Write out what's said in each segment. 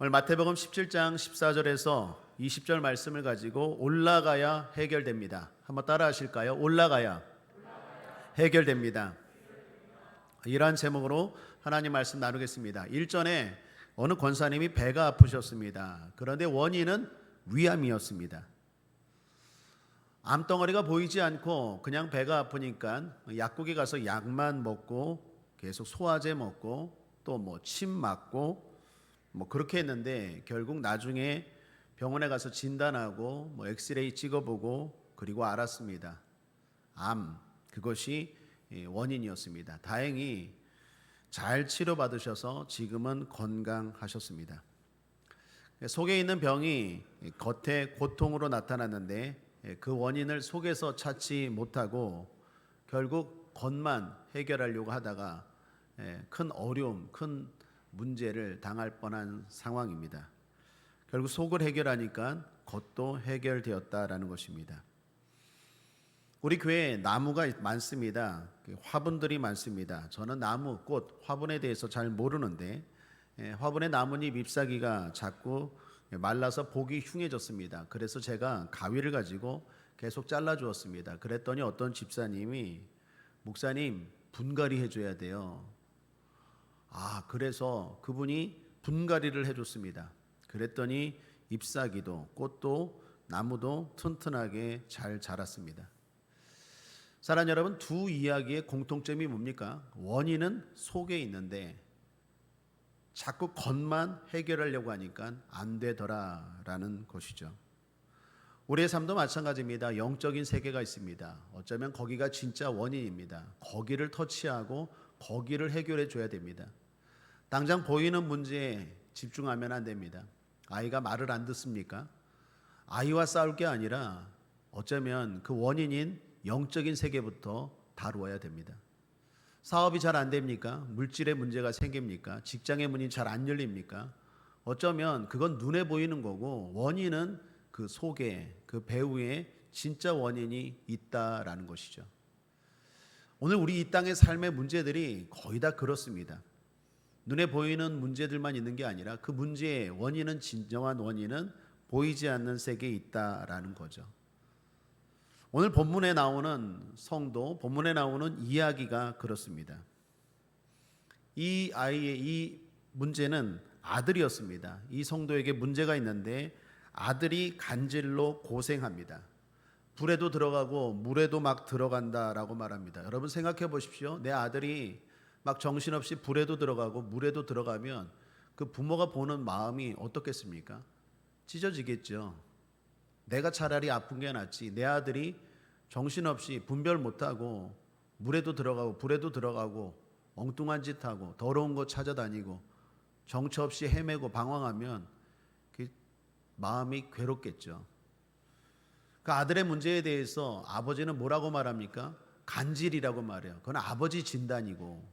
오늘 마태복음 17장 14절에서 20절 말씀을 가지고 올라가야 해결됩니다. 한번 따라 하실까요? 올라가야 해결됩니다. 이러한 제목으로 하나님 말씀 나누겠습니다. 일전에 어느 권사님이 배가 아프셨습니다. 그런데 원인은 위암이었습니다. 암덩어리가 보이지 않고 그냥 배가 아프니까 약국에 가서 약만 먹고 계속 소화제 먹고 또 침 맞고 그렇게 했는데 결국 나중에 병원에 가서 진단하고 엑스레이 찍어보고 그리고 알았습니다. 암, 그것이 원인이었습니다. 다행히 잘 치료받으셔서 지금은 건강하셨습니다. 속에 있는 병이 겉에 고통으로 나타났는데 그 원인을 속에서 찾지 못하고 결국 겉만 해결하려고 하다가 큰 어려움, 큰 문제를 당할 뻔한 상황입니다. 결국 속을 해결하니까 겉도 해결되었다라는 것입니다. 우리 교회에 나무가 많습니다. 화분들이 많습니다. 저는 나무, 꽃, 화분에 대해서 잘 모르는데 화분의 나뭇잎 잎사귀가 자꾸 말라서 보기 흉해졌습니다. 그래서 제가 가위를 가지고 계속 잘라주었습니다. 그랬더니 어떤 집사님이 목사님 분갈이 해줘야 돼요. 그래서 그분이 분갈이를 해줬습니다. 그랬더니 잎사귀도 꽃도 나무도 튼튼하게 잘 자랐습니다. 사랑하는 여러분, 두 이야기의 공통점이 뭡니까? 원인은 속에 있는데 자꾸 겉만 해결하려고 하니까 안 되더라라는 것이죠. 우리의 삶도 마찬가지입니다. 영적인 세계가 있습니다. 어쩌면 거기가 진짜 원인입니다. 거기를 터치하고 거기를 해결해 줘야 됩니다. 당장 보이는 문제에 집중하면 안 됩니다. 아이가 말을 안 듣습니까? 아이와 싸울 게 아니라 어쩌면 그 원인인 영적인 세계부터 다루어야 됩니다. 사업이 잘 안 됩니까? 물질의 문제가 생깁니까? 직장의 문이 잘 안 열립니까? 어쩌면 그건 눈에 보이는 거고 원인은 그 속에, 그 배후에 진짜 원인이 있다라는 것이죠. 오늘 우리 이 땅의 삶의 문제들이 거의 다 그렇습니다. 눈에 보이는 문제들만 있는 게 아니라 그 문제의 원인은, 진정한 원인은 보이지 않는 세계에 있다라는 거죠. 오늘 본문에 나오는 성도, 본문에 나오는 이야기가 그렇습니다. 이 아이의 이 문제는 아들이었습니다. 이 성도에게 문제가 있는데 아들이 간질로 고생합니다. 불에도 들어가고 물에도 막 들어간다라고 말합니다. 여러분 생각해 보십시오. 내 아들이 막 정신없이 불에도 들어가고 물에도 들어가면 그 부모가 보는 마음이 어떻겠습니까? 찢어지겠죠. 내가 차라리 아픈 게 낫지. 내 아들이 정신없이 분별 못하고 물에도 들어가고 불에도 들어가고 엉뚱한 짓 하고 더러운 거 찾아다니고 정처 없이 헤매고 방황하면 그 마음이 괴롭겠죠. 그 아들의 문제에 대해서 아버지는 뭐라고 말합니까? 간질이라고 말해요. 그건 아버지 진단이고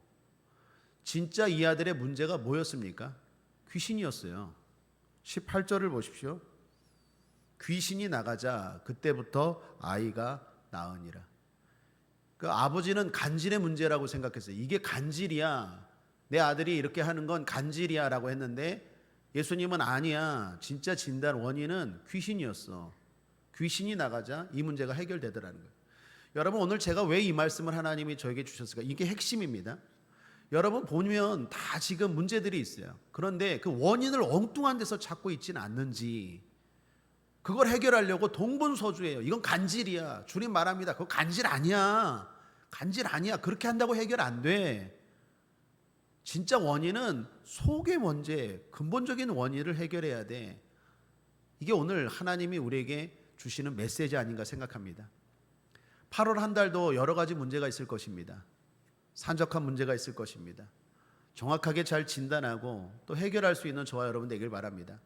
진짜 이 아들의 문제가 뭐였습니까? 귀신이었어요. 18절을 보십시오. 귀신이 나가자 그때부터 아이가 나으니라. 그 아버지는 간질의 문제라고 생각했어요. 이게 간질이야. 내 아들이 이렇게 하는 건 간질이야 라고 했는데 예수님은 아니야. 진짜 진단 원인은 귀신이었어. 귀신이 나가자 이 문제가 해결되더라는 거예요. 여러분 오늘 제가 왜 이 말씀을 하나님이 저에게 주셨을까? 이게 핵심입니다. 여러분 보면 다 지금 문제들이 있어요. 그런데 그 원인을 엉뚱한 데서 찾고 있지는 않는지 그걸 해결하려고 동분서주예요. 이건 간질이야. 주님 말합니다. 그거 간질 아니야. 간질 아니야. 그렇게 한다고 해결 안 돼. 진짜 원인은 속의 문제, 근본적인 원인을 해결해야 돼. 이게 오늘 하나님이 우리에게 주시는 메시지 아닌가 생각합니다. 8월 한 달도 여러 가지 문제가 있을 것입니다. 산적한 문제가 있을 것입니다. 정확하게 잘 진단하고 또 해결할 수 있는 저와 여러분 되길 바랍니다.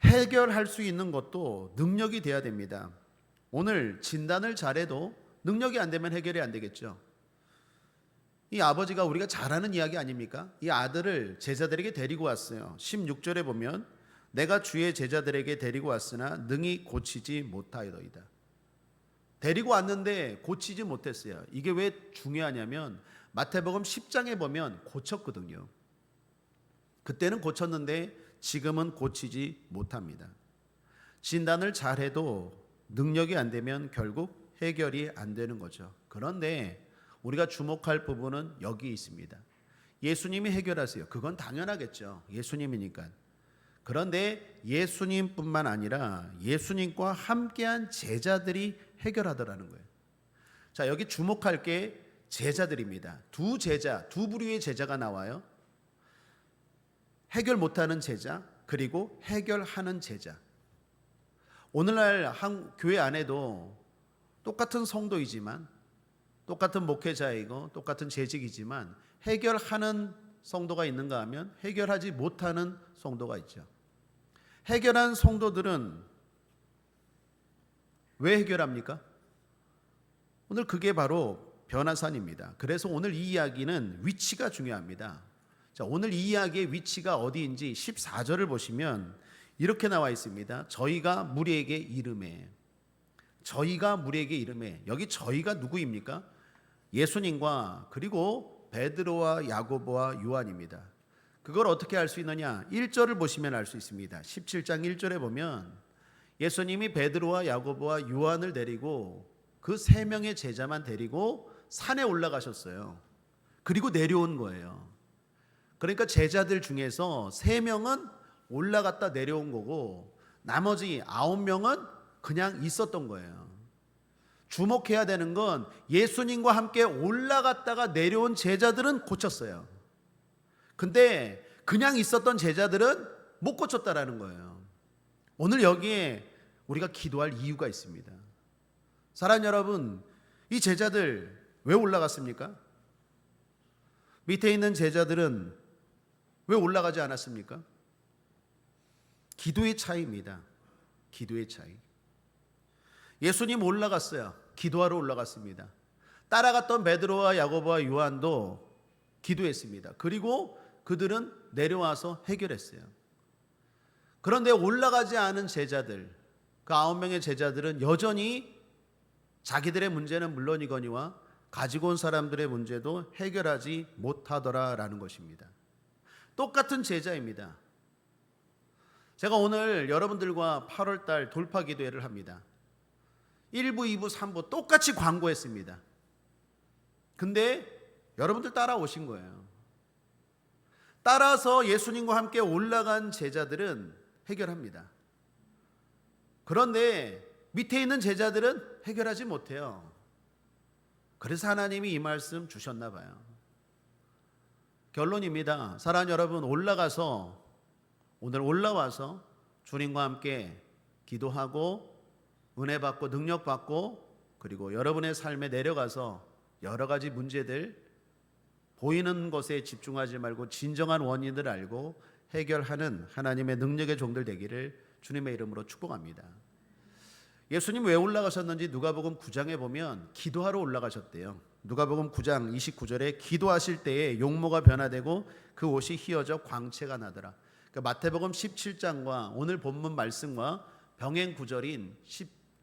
해결할 수 있는 것도 능력이 돼야 됩니다. 오늘 진단을 잘해도 능력이 안 되면 해결이 안 되겠죠. 이 아버지가 우리가 잘 아는 이야기 아닙니까? 이 아들을 제자들에게 데리고 왔어요. 16절에 보면 내가 주의 제자들에게 데리고 왔으나 능히 고치지 못하이더이다. 데리고 왔는데 고치지 못했어요. 이게 왜 중요하냐면 마태복음 10장에 보면 고쳤거든요. 그때는 고쳤는데 지금은 고치지 못합니다. 진단을 잘해도 능력이 안 되면 결국 해결이 안 되는 거죠. 그런데 우리가 주목할 부분은 여기 있습니다. 예수님이 해결하세요. 그건 당연하겠죠. 예수님이니까. 그런데 예수님뿐만 아니라 예수님과 함께한 제자들이 해결하더라는 거예요. 자, 여기 주목할 게 제자들입니다. 두 부류의 제자가 나와요. 해결 못하는 제자, 그리고 해결하는 제자. 오늘날 교회 안에도 똑같은 성도이지만, 똑같은 목회자이고 똑같은 재직이지만 해결하는 성도가 있는가 하면 해결하지 못하는 성도가 있죠. 해결한 성도들은 왜 해결합니까? 오늘 그게 바로 변화산입니다. 그래서 오늘 이 이야기는 위치가 중요합니다. 자, 오늘 이 이야기의 위치가 어디인지 14절을 보시면 이렇게 나와 있습니다. 저희가 무리에게 이르매. 저희가 무리에게 이르매. 여기 저희가 누구입니까? 예수님과 그리고 베드로와 야고보와 요한입니다. 그걸 어떻게 알 수 있느냐? 1절을 보시면 알 수 있습니다. 17장 1절에 보면 예수님이 베드로와 야고보와 요한을 데리고 그 세 명의 제자만 데리고 산에 올라가셨어요. 그리고 내려온 거예요. 그러니까 제자들 중에서 세 명은 올라갔다 내려온 거고 나머지 9명은 그냥 있었던 거예요. 주목해야 되는 건 예수님과 함께 올라갔다가 내려온 제자들은 고쳤어요. 근데 그냥 있었던 제자들은 못 고쳤다라는 거예요. 오늘 여기에 우리가 기도할 이유가 있습니다. 사랑하는 여러분, 이 제자들 왜 올라갔습니까? 밑에 있는 제자들은 왜 올라가지 않았습니까? 기도의 차이입니다. 기도의 차이. 예수님 올라갔어요. 기도하러 올라갔습니다. 따라갔던 베드로와 야고보와 요한도 기도했습니다. 그리고 그들은 내려와서 해결했어요. 그런데 올라가지 않은 제자들, 그 9명의 제자들은 여전히 자기들의 문제는 물론이거니와 가지고 온 사람들의 문제도 해결하지 못하더라라는 것입니다. 똑같은 제자입니다. 제가 오늘 여러분들과 8월달 돌파 기도회를 합니다. 1부, 2부, 3부 똑같이 광고했습니다. 근데 여러분들 따라오신 거예요. 따라서 예수님과 함께 올라간 제자들은 해결합니다. 그런데 밑에 있는 제자들은 해결하지 못해요. 그래서 하나님이 이 말씀 주셨나 봐요. 결론입니다. 사랑하는 여러분, 오늘 올라와서 주님과 함께 기도하고 은혜 받고 능력 받고 그리고 여러분의 삶에 내려가서 여러 가지 문제들 보이는 것에 집중하지 말고 진정한 원인을 알고 해결하는 하나님의 능력의 종들 되기를 주님의 이름으로 축복합니다. 예수님 왜 올라가셨는지 누가복음 9장에 보면 기도하러 올라가셨대요. 누가복음 9장 29절에 기도하실 때에 용모가 변화되고 그 옷이 휘어져 광채가 나더라. 그러니까 마태복음 17장과 오늘 본문 말씀과 병행 구절인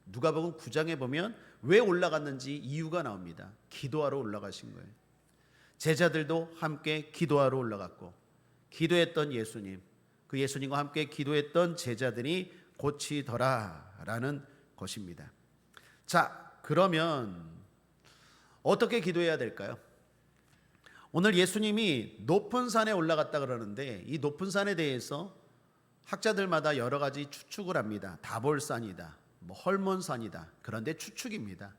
누가복음 9장에 보면 왜 올라갔는지 이유가 나옵니다. 기도하러 올라가신 거예요. 제자들도 함께 기도하러 올라갔고 기도했던 예수님, 그 예수님과 함께 기도했던 제자들이 고치더라라는 것입니다. 자, 그러면 어떻게 기도해야 될까요? 오늘 예수님이 높은 산에 올라갔다 그러는데 이 높은 산에 대해서 학자들마다 여러 가지 추측을 합니다. 다볼산이다, 헐몬산이다. 그런데 추측입니다.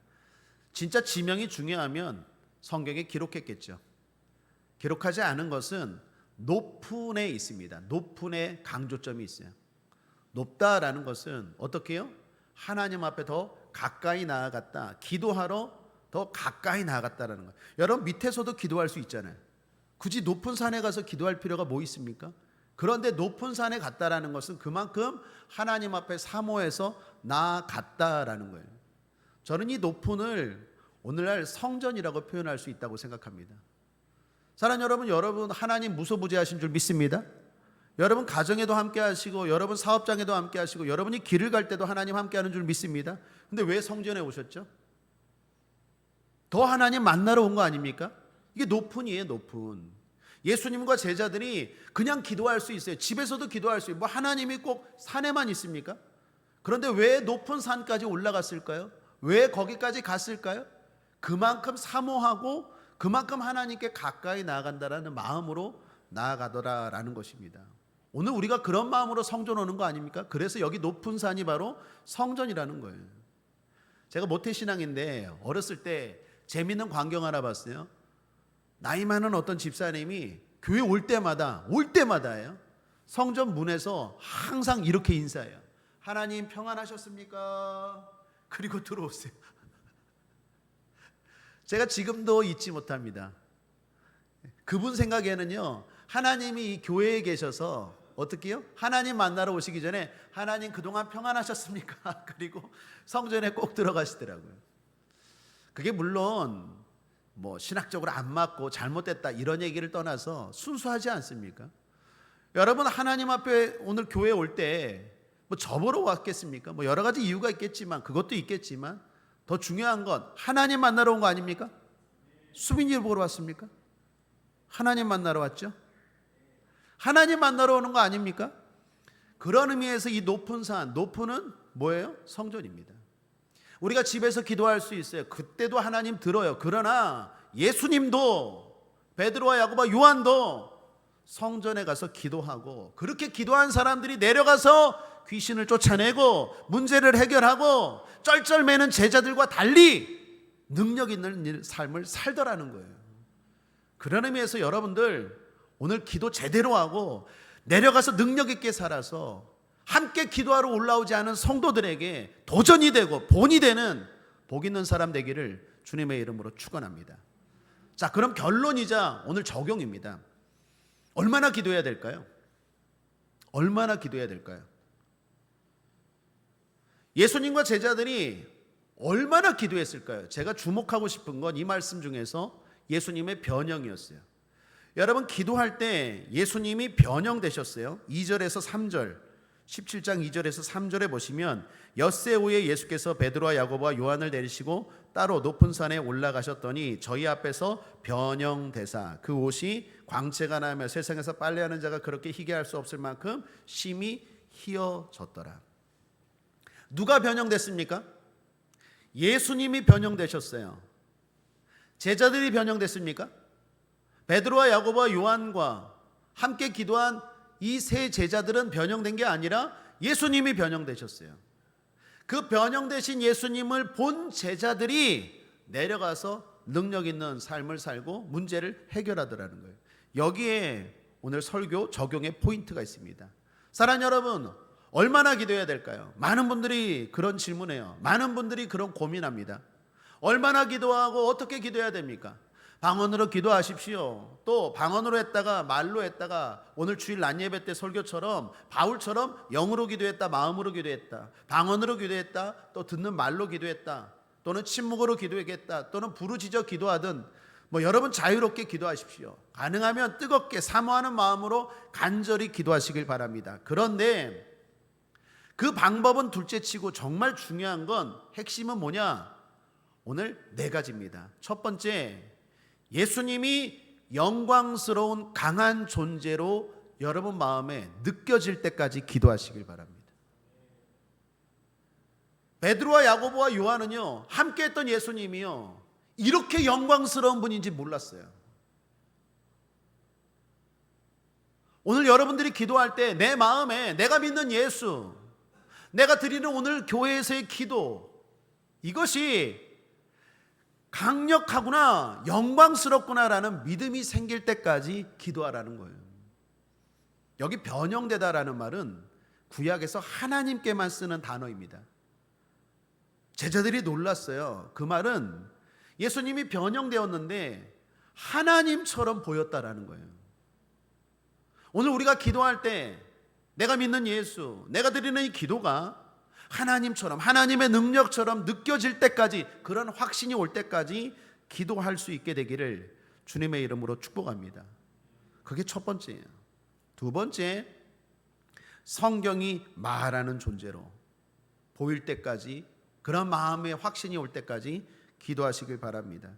진짜 지명이 중요하면 성경에 기록했겠죠. 기록하지 않은 것은 높은에 있습니다. 높은에 강조점이 있어요. 높다라는 것은 어떻게 해요? 하나님 앞에 더 가까이 나아갔다. 기도하러 더 가까이 나아갔다라는 거예요. 여러분 밑에서도 기도할 수 있잖아요. 굳이 높은 산에 가서 기도할 필요가 뭐 있습니까? 그런데 높은 산에 갔다라는 것은 그만큼 하나님 앞에 사모해서 나아갔다라는 거예요. 저는 이 높은을 오늘날 성전이라고 표현할 수 있다고 생각합니다. 사랑하는 여러분 하나님 무소부재하신 줄 믿습니다. 여러분 가정에도 함께 하시고 여러분 사업장에도 함께 하시고 여러분이 길을 갈 때도 하나님 함께 하는 줄 믿습니다. 근데 왜 성전에 오셨죠? 더 하나님 만나러 온 거 아닙니까? 이게 높은이에요. 높은. 예수님과 제자들이 그냥 기도할 수 있어요. 집에서도 기도할 수 있어요. 뭐 하나님이 꼭 산에만 있습니까? 그런데 왜 높은 산까지 올라갔을까요? 왜 거기까지 갔을까요? 그만큼 사모하고 그만큼 하나님께 가까이 나아간다라는 마음으로 나아가더라라는 것입니다. 오늘 우리가 그런 마음으로 성전 오는 거 아닙니까? 그래서 여기 높은 산이 바로 성전이라는 거예요. 제가 모태신앙인데 어렸을 때 재밌는 광경 하나 봤어요. 나이 많은 어떤 집사님이 교회 올 때마다예요. 성전 문에서 항상 이렇게 인사해요. 하나님 평안하셨습니까? 그리고 들어오세요. 제가 지금도 잊지 못합니다. 그분 생각에는요, 하나님이 이 교회에 계셔서 어떻게 해요? 하나님 만나러 오시기 전에 하나님 그동안 평안하셨습니까? 그리고 성전에 꼭 들어가시더라고요. 그게 물론 뭐 신학적으로 안 맞고 잘못됐다 이런 얘기를 떠나서 순수하지 않습니까? 여러분, 하나님 앞에 오늘 교회 올 때 뭐 저보러 왔겠습니까? 뭐 여러 가지 이유가 있겠지만, 그것도 있겠지만 더 중요한 건 하나님 만나러 온 거 아닙니까? 수빈이를 보러 왔습니까? 하나님 만나러 왔죠? 하나님 만나러 오는 거 아닙니까? 그런 의미에서 이 높은 산, 높은은 뭐예요? 성전입니다. 우리가 집에서 기도할 수 있어요. 그때도 하나님 들어요. 그러나 예수님도, 베드로와 야고보와 요한도 성전에 가서 기도하고, 그렇게 기도한 사람들이 내려가서 귀신을 쫓아내고 문제를 해결하고 쩔쩔매는 제자들과 달리 능력 있는 삶을 살더라는 거예요. 그런 의미에서 여러분들 오늘 기도 제대로 하고 내려가서 능력 있게 살아서 함께 기도하러 올라오지 않은 성도들에게 도전이 되고 본이 되는 복 있는 사람 되기를 주님의 이름으로 축원합니다. 자, 그럼 결론이자 오늘 적용입니다. 얼마나 기도해야 될까요? 얼마나 기도해야 될까요? 예수님과 제자들이 얼마나 기도했을까요? 제가 주목하고 싶은 건 이 말씀 중에서 예수님의 변형이었어요. 여러분, 기도할 때 예수님이 변형되셨어요. 2절에서 3절, 17장 2절에서 3절에 보시면 엿새 오후에 예수께서 베드로와 야고보와 요한을 내리시고 따로 높은 산에 올라가셨더니 저희 앞에서 변형되사 그 옷이 광채가 나며 세상에서 빨래하는 자가 그렇게 희게 할 수 없을 만큼 심히 희어졌더라. 누가 변형됐습니까? 예수님이 변형되셨어요. 제자들이 변형됐습니까? 베드로와 야고보와 요한과 함께 기도한 이 세 제자들은 변형된 게 아니라 예수님이 변형되셨어요. 그 변형되신 예수님을 본 제자들이 내려가서 능력 있는 삶을 살고 문제를 해결하더라는 거예요. 여기에 오늘 설교 적용의 포인트가 있습니다. 사랑하는 여러분, 얼마나 기도해야 될까요? 많은 분들이 그런 질문해요. 많은 분들이 그런 고민합니다. 얼마나 기도하고 어떻게 기도해야 됩니까? 방언으로 기도하십시오. 또 방언으로 했다가 말로 했다가 오늘 주일 낮예배 때 설교처럼 바울처럼 영으로 기도했다, 마음으로 기도했다, 방언으로 기도했다, 또 듣는 말로 기도했다, 또는 침묵으로 기도했다, 또는 부르짖어 기도하든 뭐 여러분 자유롭게 기도하십시오. 가능하면 뜨겁게 사모하는 마음으로 간절히 기도하시길 바랍니다. 그런데 그 방법은 둘째치고 정말 중요한 건 핵심은 뭐냐? 오늘 네 가지입니다. 첫 번째, 예수님이 영광스러운 강한 존재로 여러분 마음에 느껴질 때까지 기도하시길 바랍니다. 베드로와 야고보와 요한은요, 함께 했던 예수님이요, 이렇게 영광스러운 분인지 몰랐어요. 오늘 여러분들이 기도할 때 내 마음에 내가 믿는 예수, 내가 드리는 오늘 교회에서의 기도, 이것이 강력하구나, 영광스럽구나라는 믿음이 생길 때까지 기도하라는 거예요. 여기 변형되다라는 말은 구약에서 하나님께만 쓰는 단어입니다. 제자들이 놀랐어요. 그 말은 예수님이 변형되었는데 하나님처럼 보였다라는 거예요. 오늘 우리가 기도할 때 내가 믿는 예수, 내가 드리는 이 기도가 하나님처럼, 하나님의 능력처럼 느껴질 때까지, 그런 확신이 올 때까지 기도할 수 있게 되기를 주님의 이름으로 축복합니다. 그게 첫 번째예요. 두 번째, 성경이 말하는 존재로 보일 때까지, 그런 마음의 확신이 올 때까지 기도하시길 바랍니다.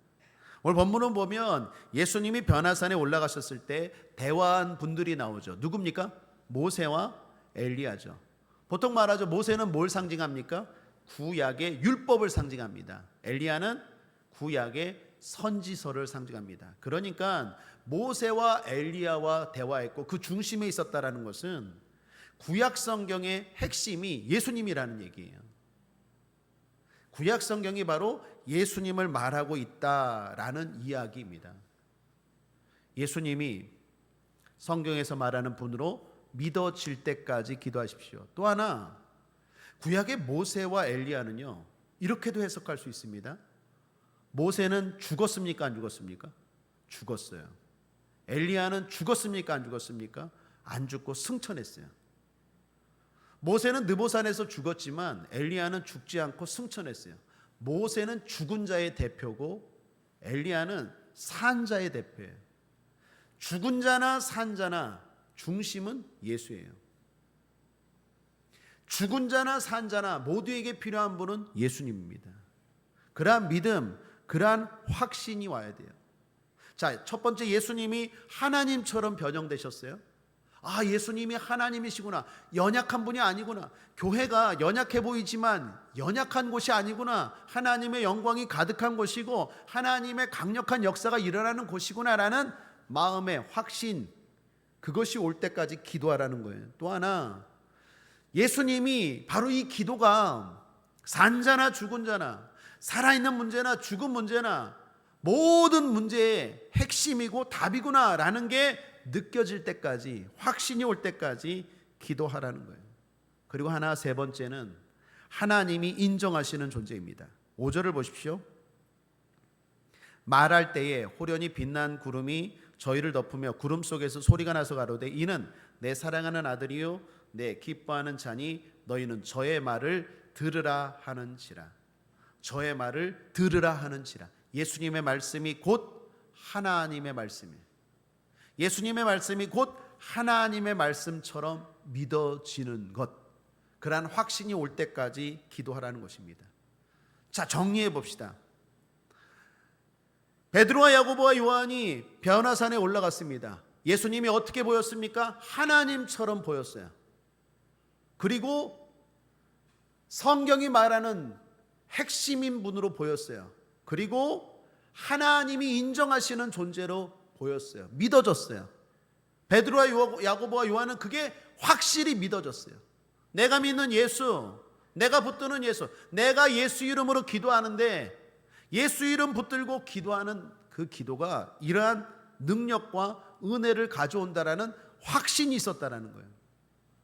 오늘 본문은 보면 예수님이 변화산에 올라가셨을 때 대화한 분들이 나오죠. 누굽니까? 모세와 엘리야죠. 보통 말하죠. 모세는 뭘 상징합니까? 구약의 율법을 상징합니다. 엘리야는 구약의 선지서를 상징합니다. 그러니까 모세와 엘리야와 대화했고 그 중심에 있었다라는 것은 구약 성경의 핵심이 예수님이라는 얘기예요. 구약 성경이 바로 예수님을 말하고 있다라는 이야기입니다. 예수님이 성경에서 말하는 분으로 믿어질 때까지 기도하십시오. 또 하나, 구약의 모세와 엘리야는요, 이렇게도 해석할 수 있습니다. 모세는 죽었습니까? 안 죽었습니까? 죽었어요. 엘리야는 죽었습니까? 안 죽었습니까? 안 죽고 승천했어요. 모세는 느보산에서 죽었지만 엘리야는 죽지 않고 승천했어요. 모세는 죽은 자의 대표고 엘리야는 산 자의 대표예요. 죽은 자나 산 자나 중심은 예수예요. 죽은 자나 산 자나 모두에게 필요한 분은 예수님입니다. 그러한 믿음, 그러한 확신이 와야 돼요. 자, 첫 번째, 예수님이 하나님처럼 변형되셨어요. 아, 예수님이 하나님이시구나. 연약한 분이 아니구나. 교회가 연약해 보이지만 연약한 곳이 아니구나. 하나님의 영광이 가득한 곳이고 하나님의 강력한 역사가 일어나는 곳이구나라는 마음의 확신, 그것이 올 때까지 기도하라는 거예요. 또 하나, 예수님이 바로 이 기도가 산 자나 죽은 자나 살아있는 문제나 죽은 문제나 모든 문제의 핵심이고 답이구나라는 게 느껴질 때까지, 확신이 올 때까지 기도하라는 거예요. 그리고 하나, 세 번째는 하나님이 인정하시는 존재입니다. 5절을 보십시오. 말할 때에 호련히 빛난 구름이 저희를 덮으며 구름 속에서 소리가 나서 가로되 이는 내 사랑하는 아들이요 내 기뻐하는 자니 너희는 저의 말을 들으라 하는지라. 저의 말을 들으라 하는지라. 예수님의 말씀이 곧 하나님의 말씀이에요. 예수님의 말씀이 곧 하나님의 말씀처럼 믿어지는 것, 그러한 확신이 올 때까지 기도하라는 것입니다. 자, 정리해 봅시다. 베드로와 야고보와 요한이 변화산에 올라갔습니다. 예수님이 어떻게 보였습니까? 하나님처럼 보였어요. 그리고 성경이 말하는 핵심인 분으로 보였어요. 그리고 하나님이 인정하시는 존재로 보였어요. 믿어졌어요. 베드로와 야고보와 요한은 그게 확실히 믿어졌어요. 내가 믿는 예수, 내가 붙드는 예수, 내가 예수 이름으로 기도하는데 예수 이름 붙들고 기도하는 그 기도가 이러한 능력과 은혜를 가져온다라는 확신이 있었다라는 거예요.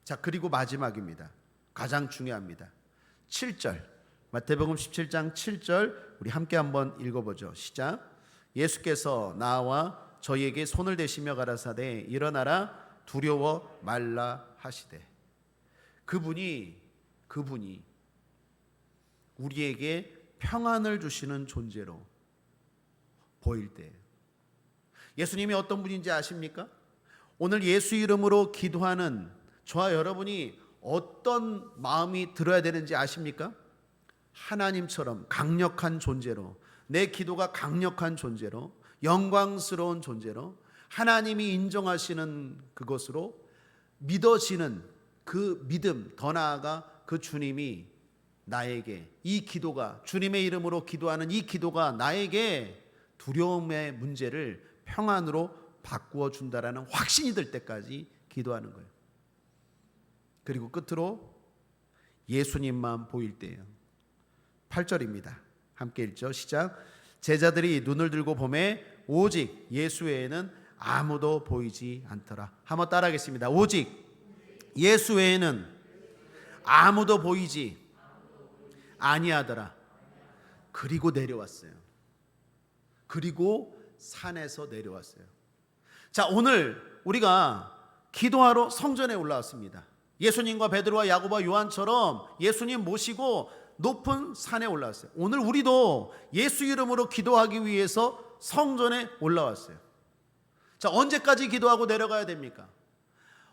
자, 그리고 마지막입니다. 가장 중요합니다. 7절, 마태복음 17장 7절 우리 함께 한번 읽어보죠. 시작. 예수께서 나와 저희에게 손을 대시며 가라사대 일어나라 두려워 말라 하시되. 그분이 우리에게 평안을 주시는 존재로 보일 때예요. 예수님이 어떤 분인지 아십니까? 오늘 예수 이름으로 기도하는 저와 여러분이 어떤 마음이 들어야 되는지 아십니까? 하나님처럼 강력한 존재로, 내 기도가 강력한 존재로, 영광스러운 존재로, 하나님이 인정하시는 그것으로 믿어지는 그 믿음, 더 나아가 그 주님이 나에게 이 기도가, 주님의 이름으로 기도하는 이 기도가 나에게 두려움의 문제를 평안으로 바꾸어 준다라는 확신이 들 때까지 기도하는 거예요. 그리고 끝으로 예수님만 보일 때예요. 8절입니다. 함께 읽죠. 시작. 제자들이 눈을 들고 보매 오직 예수 외에는 아무도 보이지 않더라. 한번 따라하겠습니다. 오직 예수 외에는 아무도 보이지 아니하더라. 그리고 내려왔어요. 그리고 산에서 내려왔어요. 자, 오늘 우리가 기도하러 성전에 올라왔습니다. 예수님과 베드로와 야고보와 요한처럼 예수님 모시고 높은 산에 올라왔어요. 오늘 우리도 예수 이름으로 기도하기 위해서 성전에 올라왔어요. 자, 언제까지 기도하고 내려가야 됩니까?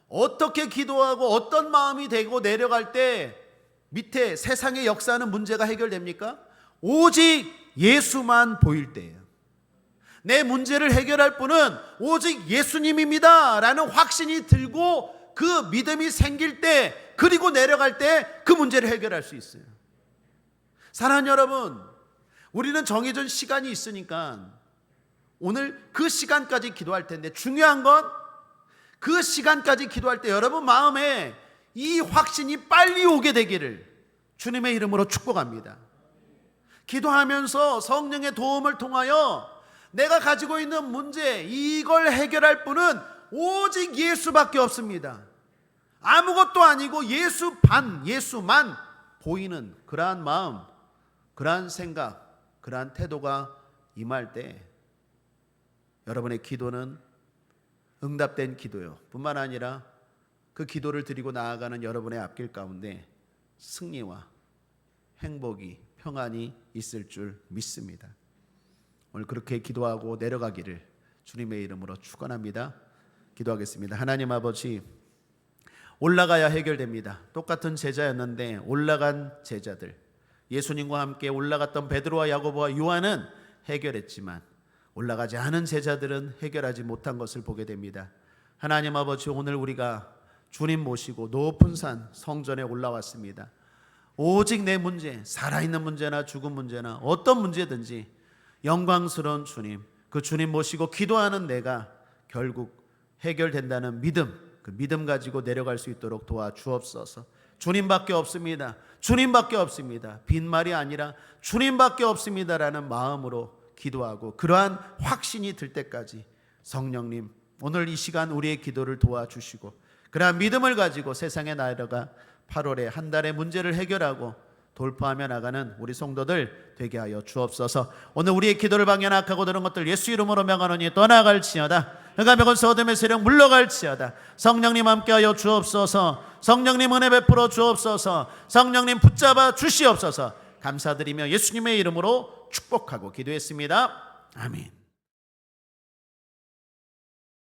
어떻게 기도하고 어떤 마음이 되고 내려갈 때 밑에 세상의 역사하는 문제가 해결됩니까? 오직 예수만 보일 때예요. 내 문제를 해결할 분은 오직 예수님입니다 라는 확신이 들고 그 믿음이 생길 때, 그리고 내려갈 때 그 문제를 해결할 수 있어요. 사랑하는 여러분, 우리는 정해진 시간이 있으니까 오늘 그 시간까지 기도할 텐데, 중요한 건 그 시간까지 기도할 때 여러분 마음에 이 확신이 빨리 오게 되기를 주님의 이름으로 축복합니다. 기도하면서 성령의 도움을 통하여 내가 가지고 있는 문제, 이걸 해결할 분은 오직 예수밖에 없습니다. 아무것도 아니고 예수만 보이는 그러한 마음, 그러한 생각, 그러한 태도가 임할 때 여러분의 기도는 응답된 기도요 뿐만 아니라 그 기도를 드리고 나아가는 여러분의 앞길 가운데 승리와 행복이, 평안이 있을 줄 믿습니다. 오늘 그렇게 기도하고 내려가기를 주님의 이름으로 축원합니다. 기도하겠습니다. 하나님 아버지, 올라가야 해결됩니다. 똑같은 제자였는데 올라간 제자들, 예수님과 함께 올라갔던 베드로와 야고보와 요한은 해결했지만 올라가지 않은 제자들은 해결하지 못한 것을 보게 됩니다. 하나님 아버지, 오늘 우리가 주님 모시고 높은 산 성전에 올라왔습니다. 오직 내 문제, 살아있는 문제나 죽은 문제나 어떤 문제든지 영광스러운 주님, 그 주님 모시고 기도하는 내가 결국 해결된다는 믿음, 그 믿음 가지고 내려갈 수 있도록 도와주옵소서. 주님밖에 없습니다. 주님밖에 없습니다. 빈말이 아니라 주님밖에 없습니다라는 마음으로 기도하고 그러한 확신이 들 때까지 성령님, 오늘 이 시간 우리의 기도를 도와주시고 그러한 믿음을 가지고 세상에 나아가 8월에 한 달의 문제를 해결하고 돌파하며 나가는 우리 성도들 되게 하여 주옵소서. 오늘 우리의 기도를 방해하고 들은 것들 예수 이름으로 명하노니 떠나갈지어다. 그가 서됨의 세력 물러갈지어다. 성령님 함께하여 주옵소서. 성령님 은혜 베풀어 주옵소서. 성령님 붙잡아 주시옵소서. 감사드리며 예수님의 이름으로 축복하고 기도했습니다. 아멘.